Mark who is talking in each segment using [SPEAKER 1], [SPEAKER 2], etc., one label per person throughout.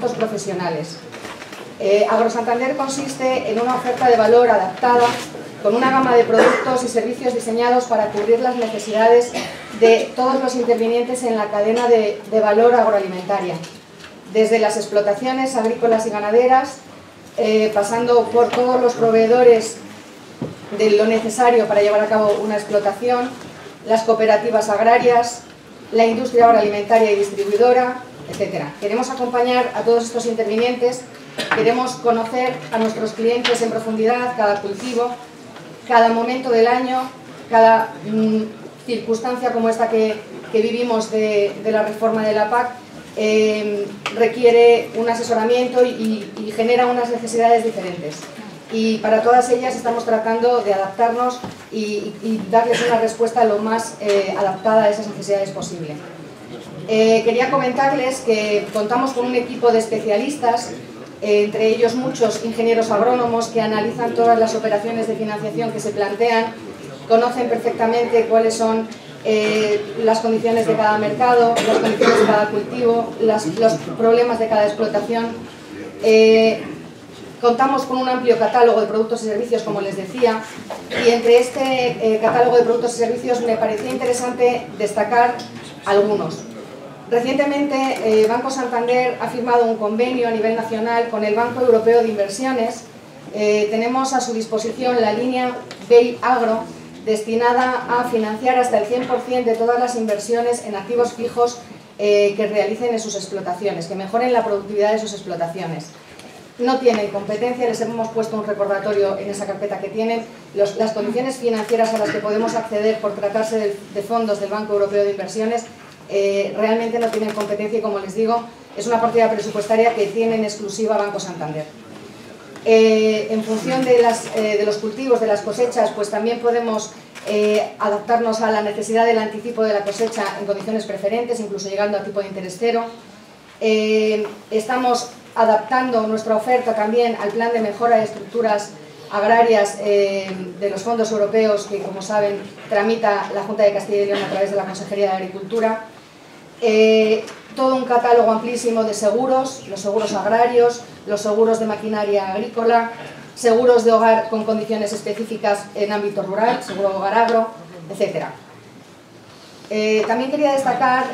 [SPEAKER 1] profesionales. AgroSantander consiste en una oferta de valor adaptada con una gama de productos y servicios diseñados para cubrir las necesidades de todos los intervinientes en la cadena de valor agroalimentaria, desde las explotaciones agrícolas y ganaderas, pasando por todos los proveedores de lo necesario para llevar a cabo una explotación, las cooperativas agrarias, la industria agroalimentaria y distribuidora, etc. Queremos acompañar a todos estos intervinientes, queremos conocer a nuestros clientes en profundidad, cada cultivo, cada momento del año, cada circunstancia como esta que vivimos de la reforma de la PAC, requiere un asesoramiento y genera unas necesidades diferentes. Y para todas ellas estamos tratando de adaptarnos y darles una respuesta lo más adaptada a esas necesidades posible. Quería comentarles que contamos con un equipo de especialistas, entre ellos muchos ingenieros agrónomos que analizan todas las operaciones de financiación que se plantean, conocen perfectamente cuáles son las condiciones de cada mercado, las condiciones de cada cultivo, los problemas de cada explotación. Contamos con un amplio catálogo de productos y servicios, como les decía, y entre este catálogo de productos y servicios me parecía interesante destacar algunos. Recientemente, Banco Santander ha firmado un convenio a nivel nacional con el Banco Europeo de Inversiones. Tenemos a su disposición la línea BEI Agro, destinada a financiar hasta el 100% de todas las inversiones en activos fijos que realicen en sus explotaciones, que mejoren la productividad de sus explotaciones. No tienen competencia, les hemos puesto un recordatorio en esa carpeta que tienen. Las condiciones financieras a las que podemos acceder por tratarse de fondos del Banco Europeo de Inversiones realmente no tienen competencia y, como les digo, es una partida presupuestaria que tiene en exclusiva Banco Santander. En función de los cultivos, de las cosechas, pues también podemos adaptarnos a la necesidad del anticipo de la cosecha en condiciones preferentes, incluso llegando a tipo de interés cero. Estamos adaptando nuestra oferta también al plan de mejora de estructuras agrarias de los fondos europeos que, como saben, tramita la Junta de Castilla y León a través de la Consejería de Agricultura. Todo un catálogo amplísimo de seguros, los seguros agrarios, los seguros de maquinaria agrícola, seguros de hogar con condiciones específicas en ámbito rural, seguro de hogar agro, etc. También quería destacar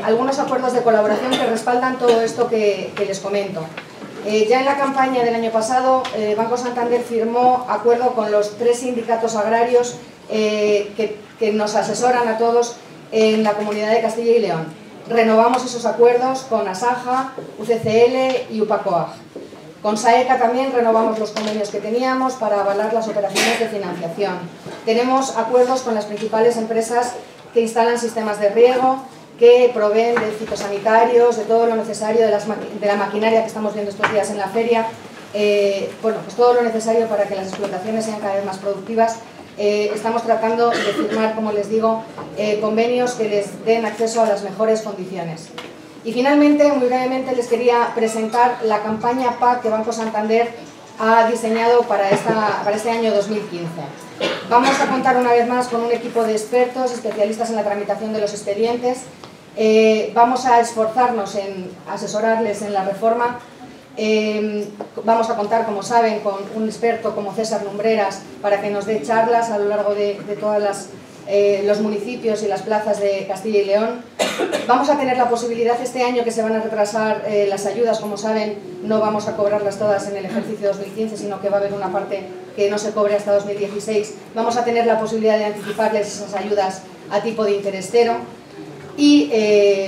[SPEAKER 1] algunos acuerdos de colaboración que respaldan todo esto que les comento. Ya en la campaña del año pasado, Banco Santander firmó acuerdo con los 3 sindicatos agrarios que nos asesoran a todos en la Comunidad de Castilla y León. Renovamos esos acuerdos con ASAJA, UCCL y UPACOAG. Con SAECA también renovamos los convenios que teníamos para avalar las operaciones de financiación. Tenemos acuerdos con las principales empresas que instalan sistemas de riego, que proveen de fitosanitarios, de todo lo necesario, de la maquinaria que estamos viendo estos días en la feria, bueno, pues todo lo necesario para que las explotaciones sean cada vez más productivas. Estamos tratando de firmar, como les digo, convenios que les den acceso a las mejores condiciones. Y finalmente, muy brevemente, les quería presentar la campaña PAC que Banco Santander ha diseñado para este año 2015. Vamos a contar una vez más con un equipo de expertos, especialistas en la tramitación de los expedientes. Vamos a esforzarnos en asesorarles en la reforma. Vamos a contar, como saben, con un experto como César Lumbreras para que nos dé charlas a lo largo de todos los municipios y las plazas de Castilla y León. Vamos a tener la posibilidad este año que se van a retrasar las ayudas, como saben, no vamos a cobrarlas todas en el ejercicio 2015, sino que va a haber una parte que no se cobre hasta 2016. Vamos a tener la posibilidad de anticiparles esas ayudas a tipo de interés cero. Y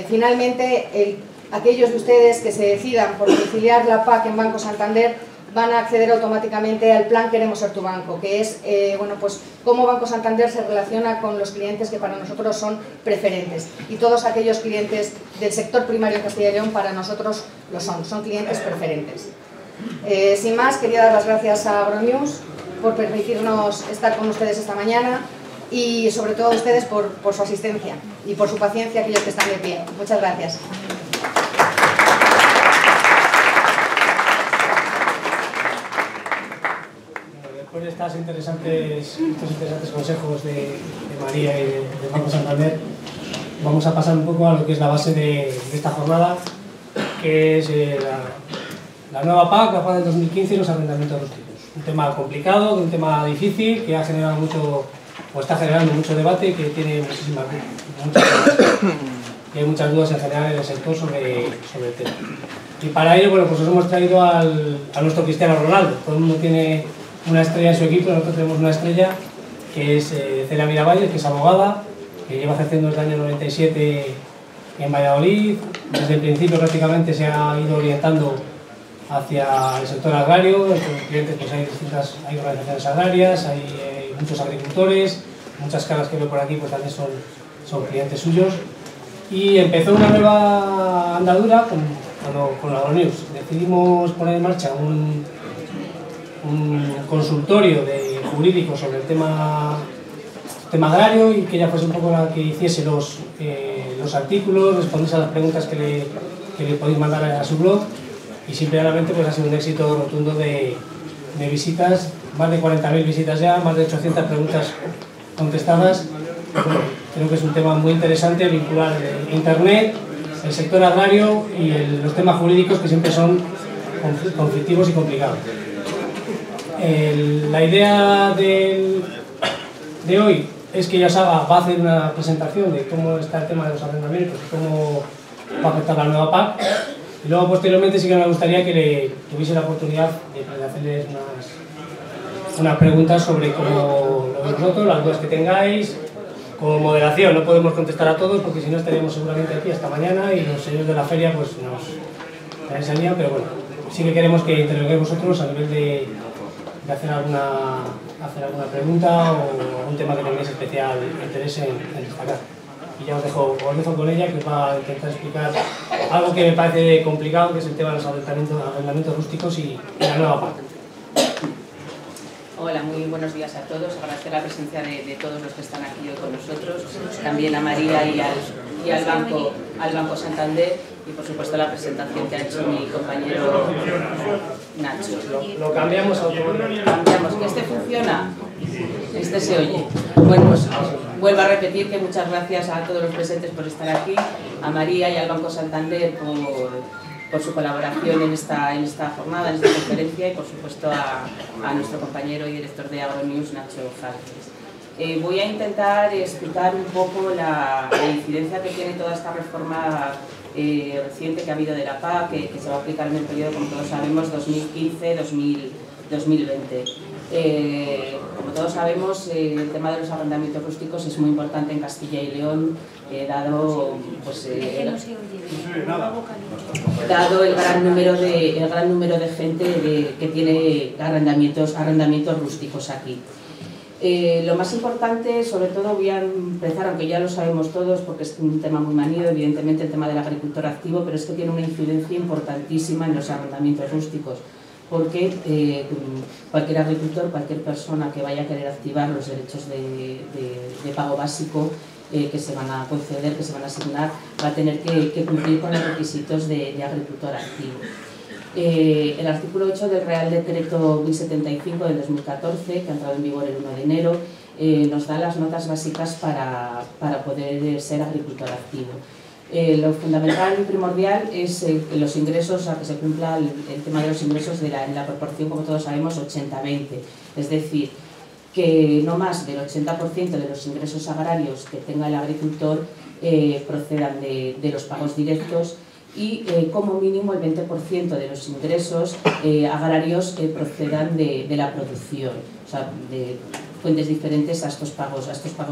[SPEAKER 1] finalmente, aquellos de ustedes que se decidan por domiciliar la PAC en Banco Santander van a acceder automáticamente al plan Queremos ser tu banco, que es bueno, pues cómo Banco Santander se relaciona con los clientes que para nosotros son preferentes. Y todos aquellos clientes del sector primario en Castilla y León para nosotros lo son clientes preferentes. Sin más, quería dar las gracias a Agronews por permitirnos estar con ustedes esta mañana y sobre todo a ustedes por su asistencia y por su paciencia, aquellos que están de pie. Muchas gracias.
[SPEAKER 2] Después de estos interesantes consejos de María y de Banco Santander, vamos a pasar un poco a lo que es la base de esta jornada, que es la nueva PAC, la PAC del 2015 y los arrendamientos rústicos. Un tema complicado, un tema difícil, que ha generado mucho, o está generando mucho debate, que tiene muchas dudas en general en el sector sobre el tema. Y para ello, bueno, pues os hemos traído a nuestro Cristiano Ronaldo. Todo el mundo tiene una estrella en su equipo, nosotros tenemos una estrella que es Celia Miravalles, que es abogada, que lleva ejerciendo desde el año 97 en Valladolid. Desde el principio prácticamente se ha ido orientando hacia el sector agrario. Entre los clientes pues hay organizaciones agrarias, hay muchos agricultores, muchas caras que veo por aquí pues también son clientes suyos. Y empezó una nueva andadura con la Agronews. Decidimos poner en marcha un consultorio jurídico sobre el tema agrario, y que ella fuese un poco la que hiciese los artículos, respondiese a las preguntas que le podéis mandar a su blog, y simplemente pues ha sido un éxito rotundo de visitas, más de 40.000 visitas ya, más de 800 preguntas contestadas. Creo que es un tema muy interesante vincular Internet, el sector agrario y los temas jurídicos, que siempre son conflictivos y complicados. La idea de hoy es que Yasaga va a hacer una presentación de cómo está el tema de los arrendamientos y cómo va a afectar la nueva PAC, y luego posteriormente sí que me gustaría que le tuviese la oportunidad de hacerles unas preguntas sobre cómo lo veis vosotros, las dudas que tengáis. Como moderación no podemos contestar a todos, porque si no estaríamos seguramente aquí hasta mañana y los señores de la feria pues nos enseñan, pero bueno, sí que queremos que intervengáis vosotros a nivel de hacer alguna pregunta o algún tema que tengáis especial interés en destacar. Y ya os dejo con ella, que os va a intentar explicar algo que me parece complicado, que es el tema de los arrendamientos rústicos y la nueva PAC.
[SPEAKER 3] Hola, muy buenos días a todos. Agradecer la presencia de todos los que están aquí hoy con nosotros, también a María y al Banco Santander, y por supuesto la presentación que ha hecho mi compañero Nacho.
[SPEAKER 2] Lo cambiamos a otro.
[SPEAKER 3] Cambiamos, que este funciona, este se oye. Bueno, pues vuelvo a repetir que muchas gracias a todos los presentes por estar aquí, a María y al Banco Santander por su colaboración en esta jornada, en esta conferencia, y por supuesto a nuestro compañero y director de Agronews, Nacho Jalles. Voy a intentar explicar un poco la incidencia que tiene toda esta reforma reciente que ha habido de la PAC, que se va a aplicar en el periodo, como todos sabemos, 2015-2020. Como todos sabemos, el tema de los arrendamientos rústicos es muy importante en Castilla y León, dado el gran número de gente que tiene arrendamientos rústicos aquí. Lo más importante, sobre todo voy a empezar, aunque ya lo sabemos todos porque es un tema muy manido, evidentemente el tema del agricultor activo, pero es que tiene una incidencia importantísima en los arrendamientos rústicos, porque cualquier agricultor, cualquier persona que vaya a querer activar los derechos de pago básico que se van a conceder, que se van a asignar, va a tener que cumplir con los requisitos de agricultor activo. El artículo 8 del Real Decreto 1075 del 2014, que ha entrado en vigor el 1 de enero, nos da las notas básicas para poder ser agricultor activo. Lo fundamental y primordial es los ingresos, a que se cumpla el tema de los ingresos en la proporción, como todos sabemos, 80-20, es decir, que no más del 80% de los ingresos agrarios que tenga el agricultor procedan de los pagos directos, y como mínimo el 20% de los ingresos agrarios procedan de la producción, o sea, de fuentes diferentes a estos pagos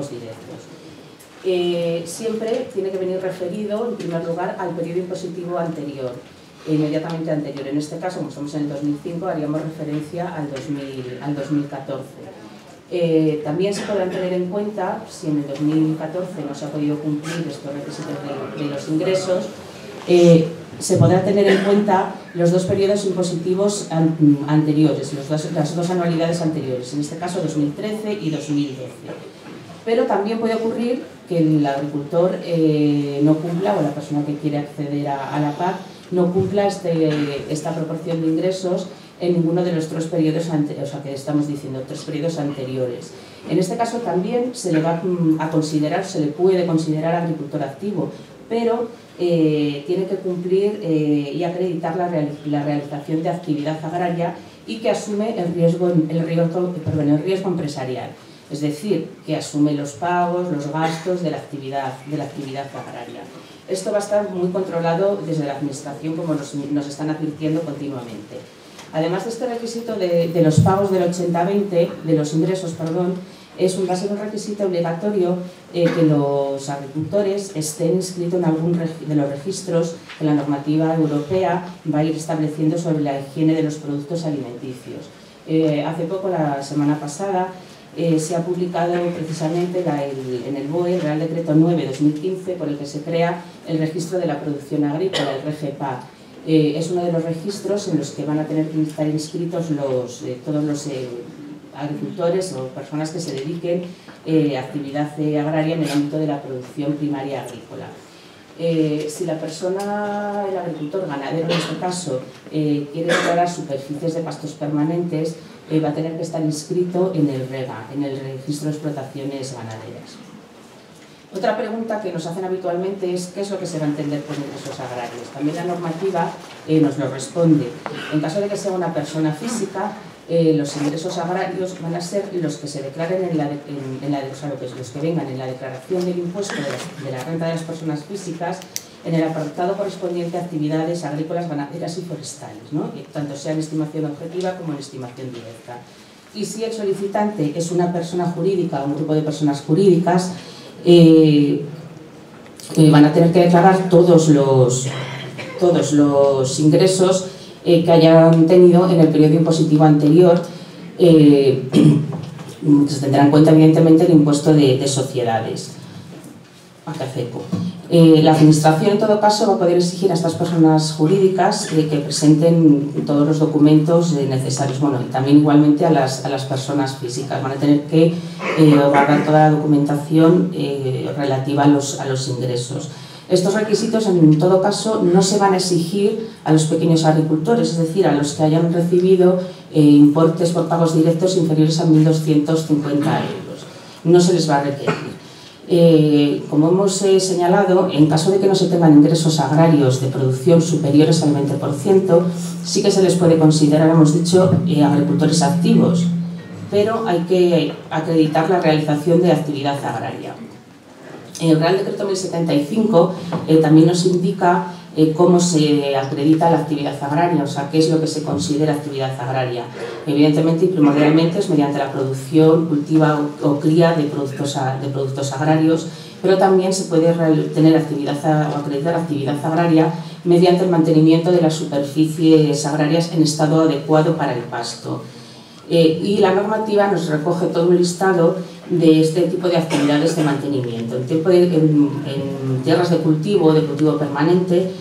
[SPEAKER 3] directos. Siempre tiene que venir referido, en primer lugar, al periodo impositivo anterior, inmediatamente anterior. En este caso, como estamos en el 2005, haríamos referencia al 2014. También se podrán tener en cuenta, si en el 2014 no se ha podido cumplir estos requisitos de los ingresos, se podrá tener en cuenta los dos periodos impositivos anteriores, las dos anualidades anteriores, en este caso 2013 y 2012. Pero también puede ocurrir que el agricultor no cumpla, o la persona que quiere acceder a la PAC no cumpla esta proporción de ingresos en ninguno de los tres periodos anteriores, o sea, que estamos diciendo, tres periodos anteriores. En este caso también se le va a considerar, se le puede considerar agricultor activo, pero tiene que cumplir y acreditar la realización de actividad agraria y que asume el riesgo empresarial. Es decir, que asume los pagos, los gastos de la actividad agraria. Esto va a estar muy controlado desde la Administración, como nos están advirtiendo continuamente. Además de este requisito de los pagos del 80-20, de los ingresos, perdón, va a ser un requisito obligatorio que los agricultores estén inscritos en algún de los registros que la normativa europea va a ir estableciendo sobre la higiene de los productos alimenticios. Hace poco, la semana pasada, se ha publicado precisamente en el BOE, el Real Decreto 9/2015, por el que se crea el Registro de la Producción Agrícola, el REGEPA. Es uno de los registros en los que van a tener que estar inscritos todos los agricultores o personas que se dediquen a actividad agraria en el ámbito de la producción primaria agrícola. Si la persona, el agricultor ganadero en este caso, quiere declarar superficies de pastos permanentes, va a tener que estar inscrito en el REGA, en el Registro de Explotaciones Ganaderas. Otra pregunta que nos hacen habitualmente es ¿qué es lo que se va a entender por ingresos agrarios? También la normativa nos lo responde. En caso de que sea una persona física, los ingresos agrarios van a ser los que se declaren los que vengan en la declaración del impuesto de la renta de las personas físicas en el apartado correspondiente a actividades agrícolas, ganaderas y forestales, ¿no? Tanto sea en estimación objetiva como en estimación directa. Y si el solicitante es una persona jurídica o un grupo de personas jurídicas, van a tener que declarar todos los ingresos que hayan tenido en el periodo impositivo anterior, que se tendrá en cuenta evidentemente el impuesto de sociedades, ACACECO. La Administración, en todo caso, va a poder exigir a estas personas jurídicas que presenten todos los documentos necesarios, bueno, y también igualmente a las personas físicas. Van a tener que guardar toda la documentación relativa a los ingresos. Estos requisitos, en todo caso, no se van a exigir a los pequeños agricultores, es decir, a los que hayan recibido importes por pagos directos inferiores a 1.250 euros. No se les va a requerir. Como hemos señalado, en caso de que no se tengan ingresos agrarios de producción superiores al 20%, sí que se les puede considerar, hemos dicho, agricultores activos, pero hay que acreditar la realización de actividad agraria. El Real Decreto 1075 también nos indica cómo se acredita la actividad agraria, o sea, qué es lo que se considera actividad agraria. Evidentemente y primordialmente es mediante la producción, cultiva o cría de productos agrarios, pero también se puede tener actividad o acreditar actividad agraria mediante el mantenimiento de las superficies agrarias en estado adecuado para el pasto. Y la normativa nos recoge todo un listado de este tipo de actividades de mantenimiento. En tierras de cultivo permanente,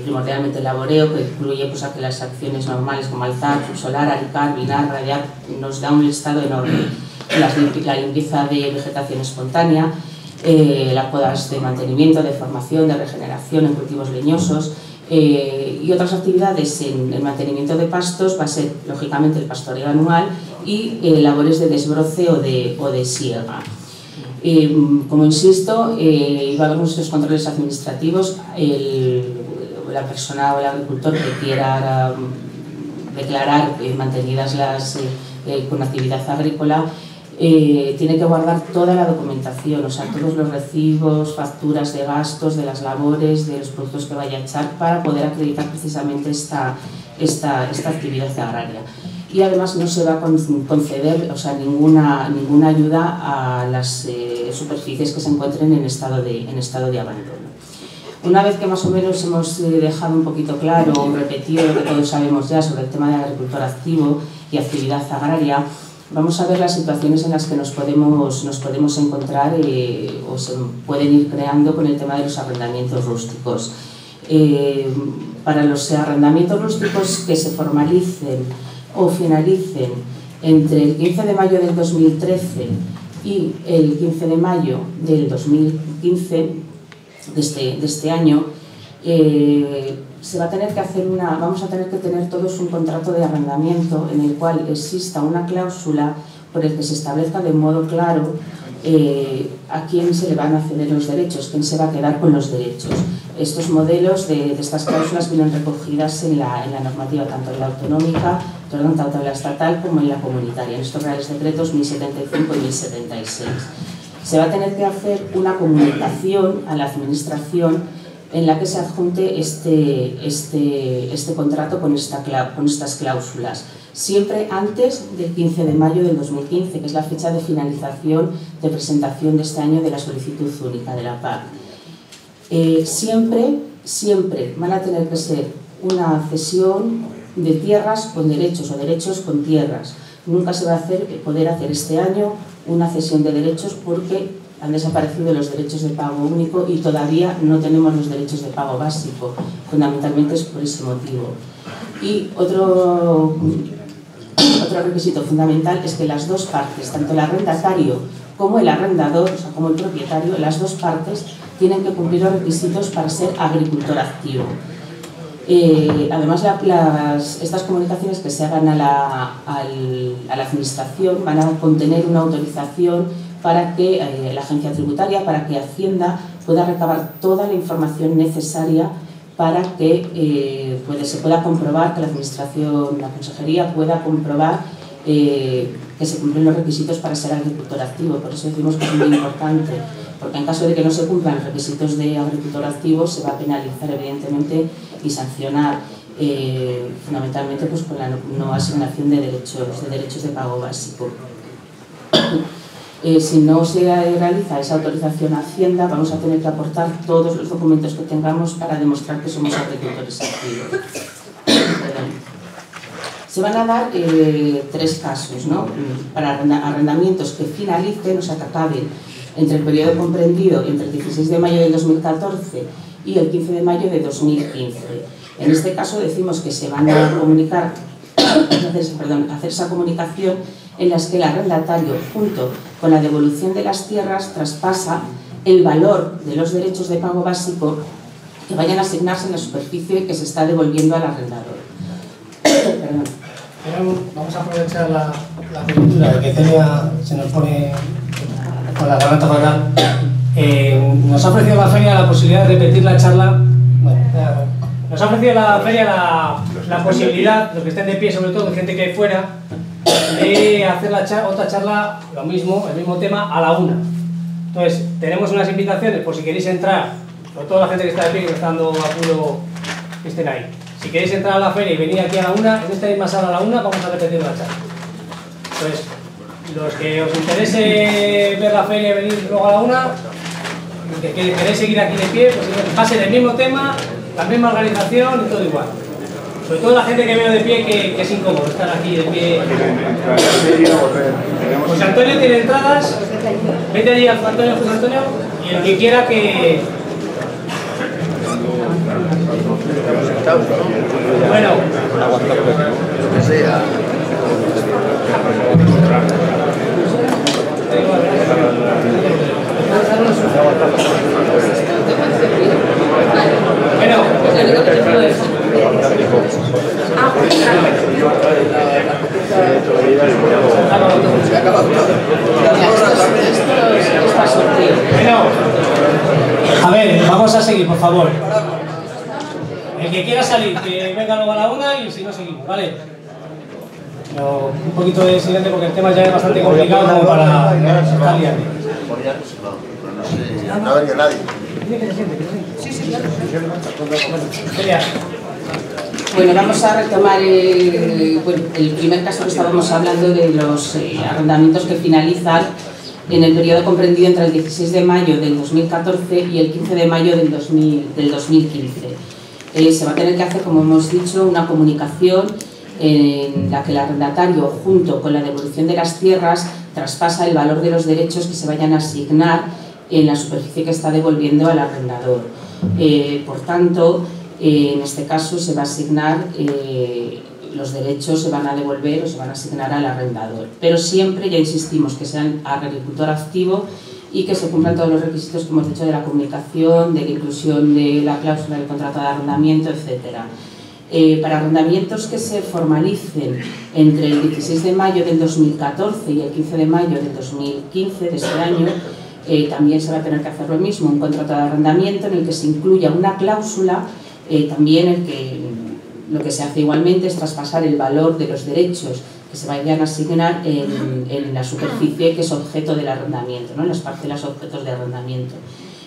[SPEAKER 3] primordialmente el laboreo, que incluye pues, aquellas acciones normales como alzar, subsolar, aricar, binar, radiar, nos da un listado enorme. La limpieza de vegetación espontánea, las podas de mantenimiento, de formación, de regeneración en cultivos leñosos, y otras actividades en el mantenimiento de pastos va a ser, lógicamente, el pastoreo anual y labores de desbroce o de siega. Como insisto, va a haber muchos controles administrativos. La persona o el agricultor que quiera declarar mantenidas con actividad agrícola tiene que guardar toda la documentación, o sea, todos los recibos, facturas de gastos, de las labores, de los productos que vaya a echar, para poder acreditar precisamente esta actividad agraria. Y además no se va a conceder, o sea, ninguna ayuda a las superficies que se encuentren en estado de abandono. Una vez que más o menos hemos dejado un poquito claro o repetido lo que todos sabemos ya sobre el tema de agricultor activo y actividad agraria, vamos a ver las situaciones en las que nos podemos encontrar o se pueden ir creando con el tema de los arrendamientos rústicos. Para los arrendamientos rústicos que se formalicen o finalicen entre el 15 de mayo del 2013 y el 15 de mayo del 2015, de este año, se va a tener que hacer vamos a tener que tener todos un contrato de arrendamiento en el cual exista una cláusula por el que se establezca de modo claro a quién se le van a ceder los derechos, quién se va a quedar con los derechos. estos modelos de estas cláusulas vienen recogidas en la normativa, tanto en la autonómica, tanto en la estatal como en la comunitaria, en estos Reales Decretos 1075 y 1076. Se va a tener que hacer una comunicación a la Administración en la que se adjunte este contrato con estas cláusulas, siempre antes del 15 de mayo del 2015, que es la fecha de finalización de presentación de este año de la solicitud única de la PAC. Siempre van a tener que ser una cesión de tierras con derechos o derechos con tierras. Nunca se va a poder hacer este año una cesión de derechos porque han desaparecido los derechos de pago único y todavía no tenemos los derechos de pago básico. Fundamentalmente es por ese motivo. Y otro requisito fundamental es que las dos partes, tanto el arrendatario como el arrendador, o sea, como el propietario, las dos partes tienen que cumplir los requisitos para ser agricultor activo. Además, estas comunicaciones que se hagan a la Administración van a contener una autorización para que la agencia tributaria, para que Hacienda pueda recabar toda la información necesaria para que se pueda comprobar, que la Administración, la Consejería pueda comprobar que se cumplen los requisitos para ser agricultor activo. Por eso decimos que es muy importante, porque en caso de que no se cumplan los requisitos de agricultor activo se va a penalizar evidentemente y sancionar fundamentalmente pues, con la no asignación de derechos de pago básico. Si no se realiza esa autorización a Hacienda, vamos a tener que aportar todos los documentos que tengamos para demostrar que somos agricultores activos. Se van a dar 3 casos, ¿no? Para arrendamientos que finalicen, o sea, que acaben entre el periodo comprendido entre el 16 de mayo del 2014 y el 15 de mayo de 2015. En este caso decimos que se van a comunicar, hacer esa comunicación en las que el arrendatario, junto con la devolución de las tierras, traspasa el valor de los derechos de pago básico que vayan a asignarse en la superficie que se está devolviendo al arrendador.
[SPEAKER 2] Vamos a aprovechar la coyuntura de que Celia se nos pone con la garganta fatal. Nos ha ofrecido la feria la posibilidad de repetir la charla. Nos ha ofrecido la feria la posibilidad, los que estén de pie sobre todo, de gente que hay fuera, de hacer otra charla, lo mismo, el mismo tema, a la 1. Entonces, tenemos unas invitaciones por si queréis entrar, sobre todo la gente que está de pie, que está dando apuro, que estén ahí. Si queréis entrar a la feria y venir aquí a la 1, en esta misma sala a la 1, vamos a repetir la charla. Entonces, los que os interese ver la feria y venir luego a la 1, los que queréis seguir aquí de pie, pues pasen el mismo tema, la misma organización y todo igual. Sobre todo la gente que veo de pie que es incómodo estar aquí de pie. José Antonio tiene entradas, vete allí al José Antonio, y el que quiera que... Bueno. A ver, vamos a seguir, por favor. El que quiera salir, que venga luego a la 1 y si no seguimos, ¿vale? Pero un poquito de silencio porque el tema ya es bastante complicado como para estar liando.
[SPEAKER 4] No venga nadie.
[SPEAKER 3] Bueno, vamos a retomar el primer caso que estábamos hablando de los arrendamientos que finalizan en el periodo comprendido entre el 16 de mayo del 2014 y el 15 de mayo del 2015. Se va a tener que hacer, como hemos dicho, una comunicación en la que el arrendatario, junto con la devolución de las tierras, traspasa el valor de los derechos que se vayan a asignar en la superficie que está devolviendo al arrendador. Por tanto, en este caso se va a asignar, los derechos se van a devolver o se van a asignar al arrendador. Pero siempre, ya insistimos, que sean agricultor activo y que se cumplan todos los requisitos que hemos dicho de la comunicación, de la inclusión de la cláusula del contrato de arrendamiento, etc. Para arrendamientos que se formalicen entre el 16 de mayo del 2014 y el 15 de mayo del 2015 de este año, también se va a tener que hacer lo mismo, un contrato de arrendamiento en el que se incluya una cláusula, también lo que se hace igualmente es traspasar el valor de los derechos que se vayan a asignar en la superficie que es objeto del arrendamiento, ¿no? En las parcelas objetos de arrendamiento.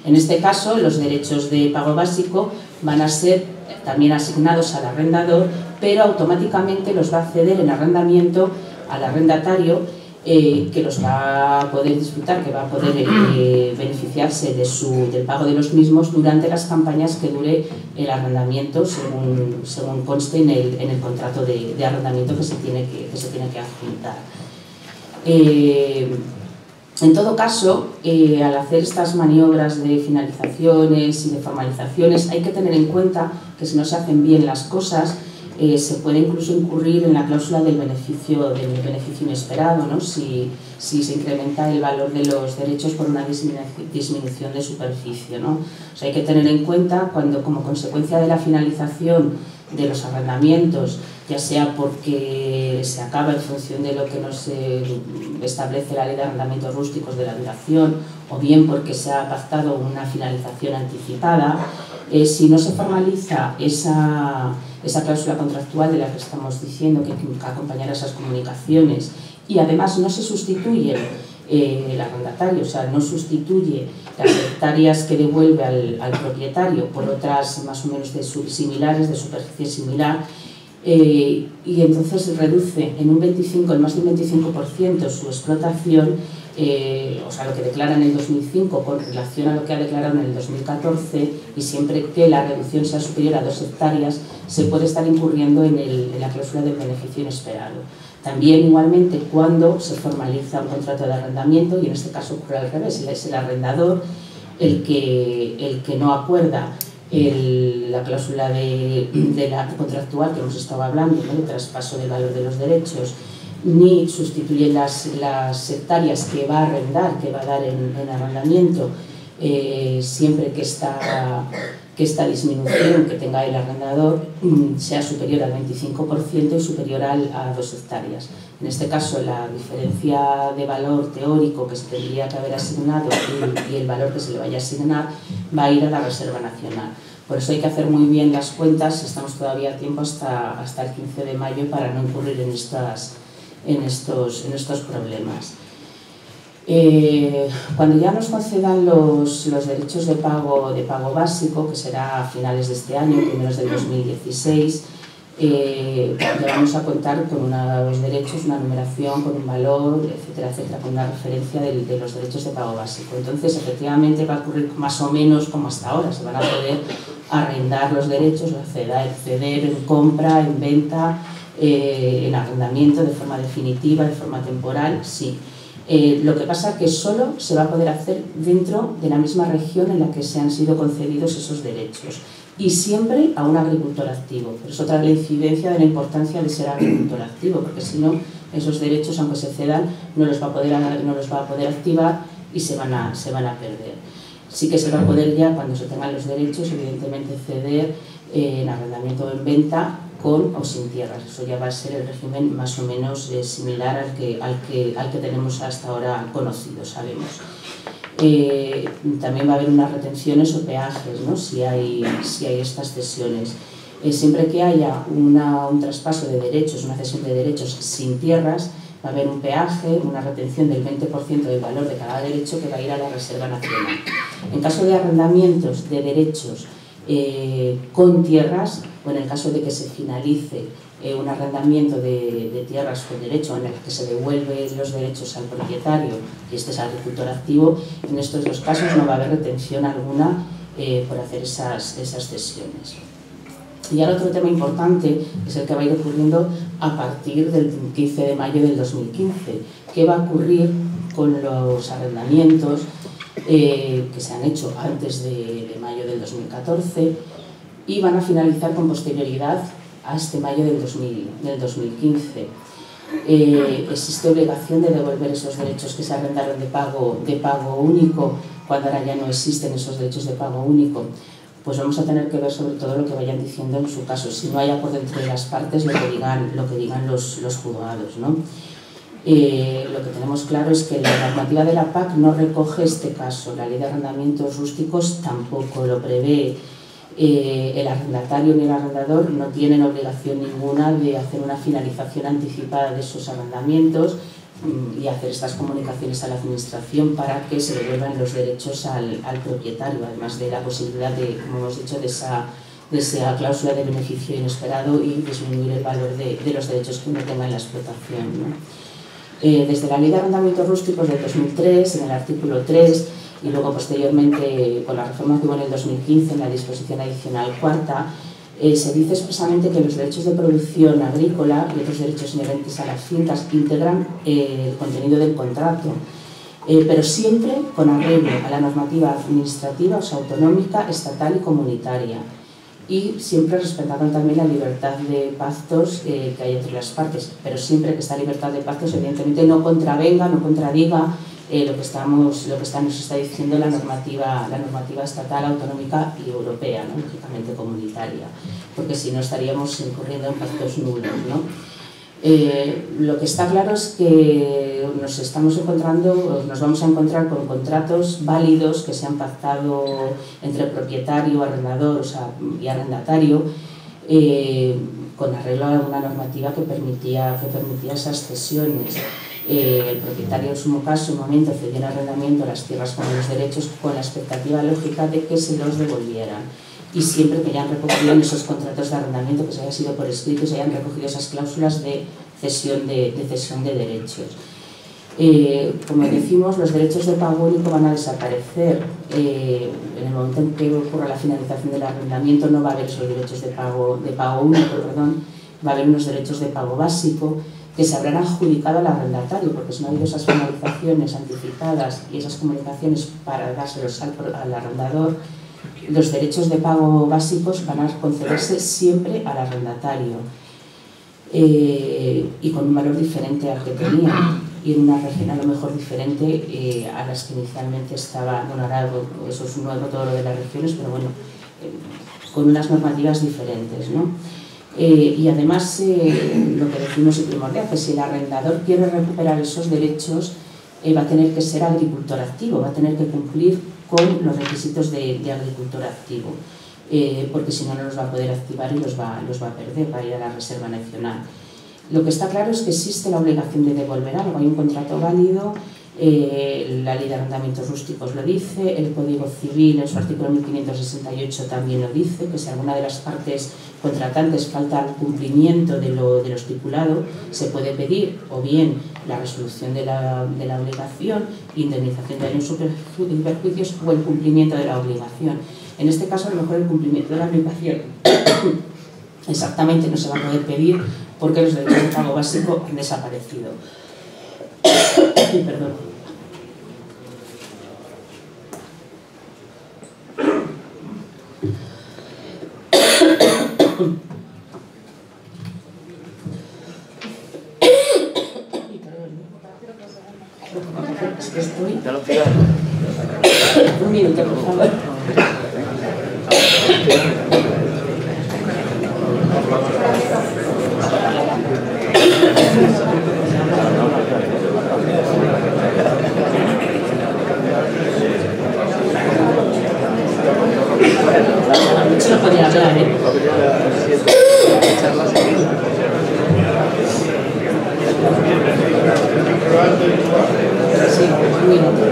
[SPEAKER 3] En este caso, los derechos de pago básico van a ser también asignados al arrendador, pero automáticamente los va a ceder en arrendamiento al arrendatario, que los va a poder disfrutar, que va a poder beneficiarse del pago de los mismos durante las campañas que dure el arrendamiento, según conste en el contrato de arrendamiento que se tiene que adjuntar. En todo caso, al hacer estas maniobras de finalizaciones y de formalizaciones, hay que tener en cuenta que si no se hacen bien las cosas, se puede incluso incurrir en la cláusula del beneficio inesperado, ¿no? Si se incrementa el valor de los derechos por una disminución de superficie, ¿no? O sea, hay que tener en cuenta cuando, como consecuencia de la finalización de los arrendamientos, ya sea porque se acaba en función de lo que nos establece la ley de arrendamientos rústicos de la duración, o bien porque se ha pactado una finalización anticipada, si no se formaliza esa cláusula contractual de la que estamos diciendo que acompañará esas comunicaciones, y además no se sustituye el arrendatario, o sea, no sustituye las hectáreas que devuelve al propietario por otras más o menos similares, de superficie similar, y entonces reduce en más de un 25% su explotación, o sea, lo que declara en el 2005 con relación a lo que ha declarado en el 2014, y siempre que la reducción sea superior a 2 hectáreas, se puede estar incurriendo en la cláusula del beneficio inesperado. También, igualmente, cuando se formaliza un contrato de arrendamiento, y en este caso ocurre al revés, es el arrendador el que no acuerda la cláusula de la contractual que hemos estado hablando, ¿no? De traspaso del valor de los derechos, ni sustituye las hectáreas que va a arrendar, que va a dar en arrendamiento, siempre que esta disminución que tenga el arrendador sea superior al 25% y superior a 2 hectáreas. En este caso, la diferencia de valor teórico que se tendría que haber asignado y el valor que se le vaya a asignar va a ir a la Reserva Nacional. Por eso hay que hacer muy bien las cuentas, estamos todavía a tiempo hasta el 15 de mayo para no incurrir en estos problemas. Cuando ya nos concedan los derechos de pago básico, que será a finales de este año, primeros del 2016, vamos a contar con unos derechos, una numeración, con un valor, etcétera, etcétera, con una referencia de los derechos de pago básico. Entonces, efectivamente, va a ocurrir más o menos como hasta ahora. Se van a poder arrendar los derechos, ceder en compra, en venta, en arrendamiento de forma definitiva, de forma temporal, sí. Lo que pasa es que solo se va a poder hacer dentro de la misma región en la que se han sido concedidos esos derechos, y siempre a un agricultor activo. Por eso otra la incidencia de la importancia de ser agricultor activo, porque si no, esos derechos, aunque se cedan, no los va a poder activar y se van a perder. Sí que se va a poder ya, cuando se tengan los derechos, evidentemente ceder en arrendamiento o en venta, con o sin tierras. Eso ya va a ser el régimen más o menos similar al que tenemos hasta ahora conocido, sabemos. También va a haber unas retenciones o peajes, ¿no? si hay estas cesiones. Siempre que haya un traspaso de derechos, una cesión de derechos sin tierras, va a haber un peaje, una retención del 20% del valor de cada derecho que va a ir a la Reserva Nacional. En caso de arrendamientos de derechos con tierras, o en el caso de que se finalice un arrendamiento de tierras con derecho en el que se devuelve los derechos al propietario y este es agricultor activo, en estos dos casos no va a haber retención alguna por hacer esas cesiones. Y ahora otro tema importante es el que va a ir ocurriendo a partir del 15 de mayo del 2015. ¿Qué va a ocurrir con los arrendamientos que se han hecho antes de mayo del 2014 y van a finalizar con posterioridad a este mayo del 2015? Existe obligación de devolver esos derechos que se arrendaron de pago único cuando ahora ya no existen esos derechos de pago único. Pues vamos a tener que ver sobre todo lo que vayan diciendo en su caso, si no hay acuerdo entre las partes, lo que digan los juzgados, ¿no? Lo que tenemos claro es que la normativa de la PAC no recoge este caso, la ley de arrendamientos rústicos tampoco lo prevé. El arrendatario ni el arrendador no tienen obligación ninguna de hacer una finalización anticipada de esos arrendamientos y hacer estas comunicaciones a la administración para que se devuelvan los derechos al propietario, además de la posibilidad de, como hemos dicho, de esa cláusula de beneficio inesperado y disminuir el valor de los derechos que uno tenga en la explotación, ¿no? Desde la Ley de Arrendamientos Rústicos del 2003, en el artículo 3, y luego posteriormente con la reforma que hubo en el 2015 en la disposición adicional cuarta, se dice expresamente que los derechos de producción agrícola y otros derechos inherentes a las fincas integran el contenido del contrato, pero siempre con arreglo a la normativa administrativa, o sea, autonómica, estatal y comunitaria, y siempre respetando también la libertad de pactos que hay entre las partes, pero siempre que esta libertad de pactos evidentemente no contravenga, no contradiga lo que nos está diciendo la normativa estatal, autonómica y europea, ¿no? Lógicamente comunitaria, porque si no estaríamos incurriendo en pactos nulos, ¿no? Lo que está claro es que nos vamos a encontrar con contratos válidos que se han pactado entre propietario, arrendador, o sea, y arrendatario, con arreglo a una normativa que permitía esas cesiones. El propietario en su caso, en un momento, cedió en arrendamiento las tierras con los derechos con la expectativa lógica de que se los devolvieran. Y siempre que hayan recogido en esos contratos de arrendamiento, que se haya sido por escrito, se hayan recogido esas cláusulas de cesión de derechos. Como decimos, los derechos de pago único van a desaparecer. En el momento en que ocurra la finalización del arrendamiento no va a haber esos derechos de pago único, va a haber unos derechos de pago básico que se habrán adjudicado al arrendatario, porque si no ha habido esas finalizaciones anticipadas y esas comunicaciones para dárselos al arrendador, los derechos de pago básicos van a concederse siempre al arrendatario y con un valor diferente al que tenía y en una región a lo mejor diferente a las que inicialmente estaba. Bueno, ahora eso es nuevo todo lo de las regiones, pero bueno, con unas normativas diferentes, ¿no? Y además lo que decimos en primordial, que si el arrendador quiere recuperar esos derechos va a tener que ser agricultor activo, va a tener que cumplir con los requisitos de agricultor activo, porque si no, no los va a poder activar y los va a perder, va a ir a la Reserva Nacional. Lo que está claro es que existe la obligación de devolver algo, hay un contrato válido, la Ley de Arrendamientos Rústicos lo dice, el Código Civil en su artículo 1568 también lo dice, que si alguna de las partes contratantes falta al cumplimiento de lo estipulado, se puede pedir o bien la resolución de la obligación, indemnización de daños y perjuicios o el cumplimiento de la obligación. En este caso, a lo mejor el cumplimiento de la obligación exactamente no se va a poder pedir porque los derechos de pago básico han desaparecido. Perdón. Es que estoy... Un minuto, por favor. Mucho no podría hablar, ¿eh? Sí, un minuto.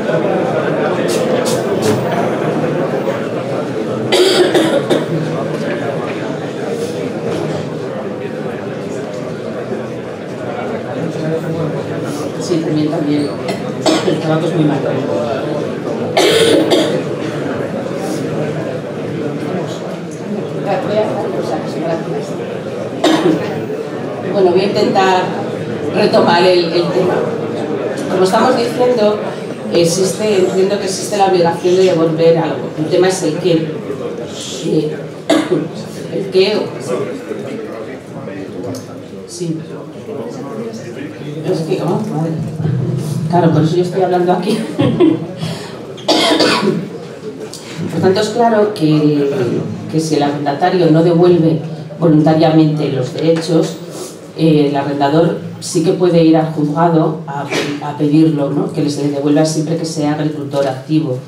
[SPEAKER 3] Sí, también. El tabaco es muy malo. Bueno, voy a intentar retomar el tema. Como estamos diciendo, entiendo que existe la obligación de devolver algo. El tema es el qué. El qué. Sí. Es que, oh, madre. Claro, por eso yo estoy hablando aquí. Por tanto, es claro que si el arrendatario no devuelve voluntariamente los derechos, el arrendador sí que puede ir al juzgado a pedirlo, ¿no? Que se le devuelva siempre que sea agricultor activo.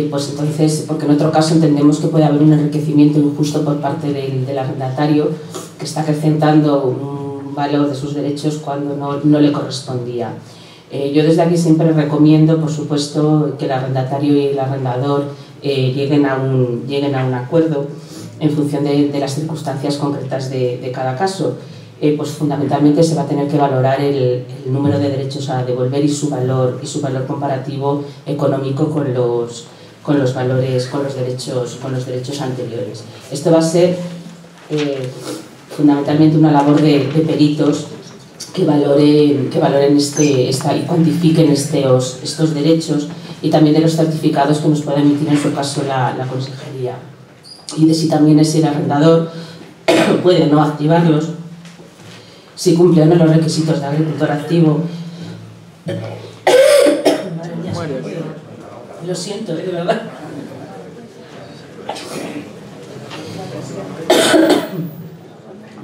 [SPEAKER 3] Pues entonces, porque en otro caso entendemos que puede haber un enriquecimiento injusto por parte del arrendatario que está acrecentando un valor de sus derechos cuando no le correspondía. Yo desde aquí siempre recomiendo, por supuesto, que el arrendatario y el arrendador lleguen a un acuerdo en función de las circunstancias concretas de cada caso. Pues fundamentalmente se va a tener que valorar el número de derechos a devolver y su valor comparativo económico con los derechos anteriores. Esto va a ser fundamentalmente una labor de peritos que valoren y cuantifiquen estos derechos, y también de los certificados que nos pueda emitir en su caso la consejería, y de si también el arrendador puede no activarlos si cumple o no los requisitos de agricultor activo. Lo siento, de verdad.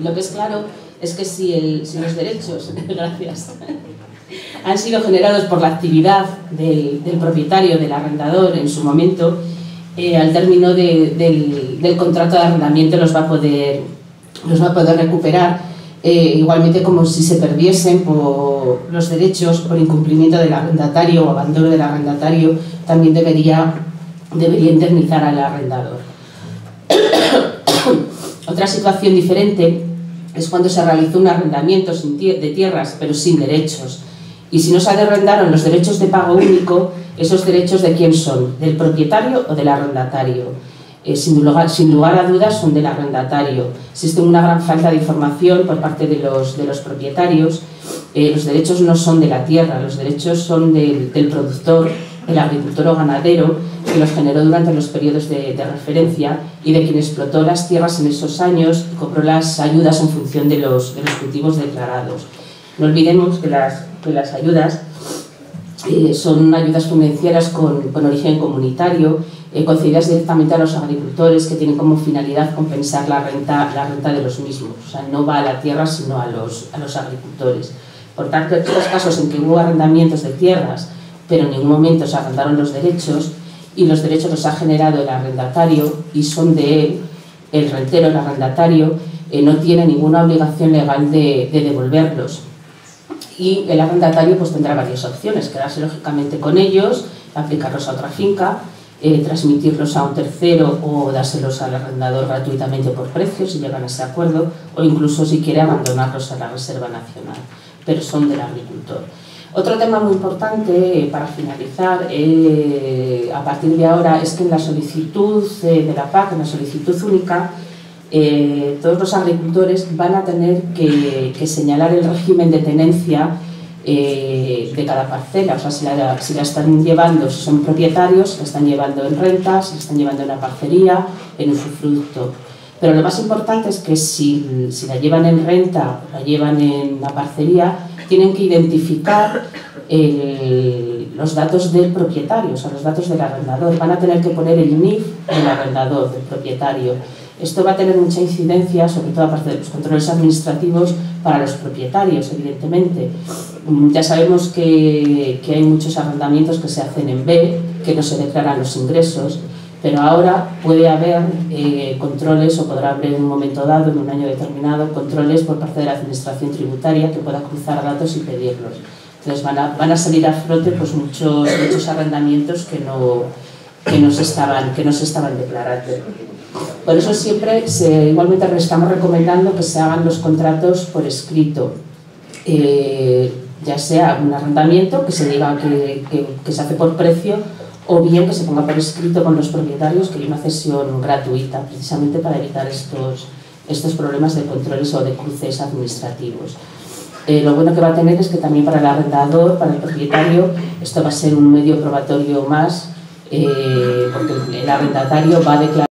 [SPEAKER 3] Lo que es claro es que si los derechos gracias, han sido generados por la actividad del propietario, del arrendador en su momento, al término del contrato de arrendamiento los va a poder recuperar, igualmente como si se perdiesen por los derechos por incumplimiento del arrendatario o abandono del arrendatario, también debería indemnizar al arrendador. Otra situación diferente es cuando se realizó un arrendamiento de tierras pero sin derechos, y si no se arrendaron los derechos de pago único, esos derechos ¿de quién son? ¿Del propietario o del arrendatario? Sin lugar a dudas son del arrendatario. Existe una gran falta de información por parte de los propietarios. Los derechos no son de la tierra, los derechos son del productor, del agricultor o ganadero, que los generó durante los periodos de referencia, y de quien explotó las tierras en esos años y cobró las ayudas en función de los cultivos declarados. No olvidemos que las ayudas son ayudas financieras con origen comunitario, concedidas directamente a los agricultores, que tienen como finalidad compensar la renta de los mismos. O sea, no va a la tierra sino a los agricultores. Por tanto, en estos casos en que hubo arrendamientos de tierras, pero en ningún momento se arrendaron los derechos, y los derechos los ha generado el arrendatario y son de él, el rentero, el arrendatario, no tiene ninguna obligación legal de devolverlos. Y el arrendatario pues tendrá varias opciones: quedarse lógicamente con ellos, aplicarlos a otra finca, transmitirlos a un tercero o dárselos al arrendador gratuitamente por precio si llegan a ese acuerdo, o incluso si quiere abandonarlos a la Reserva Nacional, pero son del agricultor. Otro tema muy importante para finalizar a partir de ahora es que en la solicitud de la PAC, en la solicitud única, todos los agricultores van a tener que señalar el régimen de tenencia de cada parcela. O sea, si la están llevando, si son propietarios, la están llevando en renta, si la están llevando en la parcería, en usufructo. Pero lo más importante es que si la llevan en renta o la llevan en la parcería, tienen que identificar los datos del propietario, o sea, los datos del arrendador. Van a tener que poner el NIF del arrendador, del propietario. Esto va a tener mucha incidencia, sobre todo aparte de los controles administrativos, para los propietarios, evidentemente. Ya sabemos que hay muchos arrendamientos que se hacen en B, que no se declaran los ingresos, pero ahora puede haber controles, o podrá haber en un momento dado, en un año determinado, controles por parte de la Administración Tributaria que pueda cruzar datos y pedirlos. Entonces van a salir a flote pues muchos arrendamientos que no se estaban declarando. Por eso siempre, igualmente estamos recomendando que se hagan los contratos por escrito, ya sea un arrendamiento que se diga que se hace por precio, o bien que se ponga por escrito con los propietarios que hay una cesión gratuita, precisamente para evitar estos problemas de controles o de cruces administrativos. Lo bueno que va a tener es que también para el arrendador, para el propietario, esto va a ser un medio probatorio más, porque el arrendatario va a declarar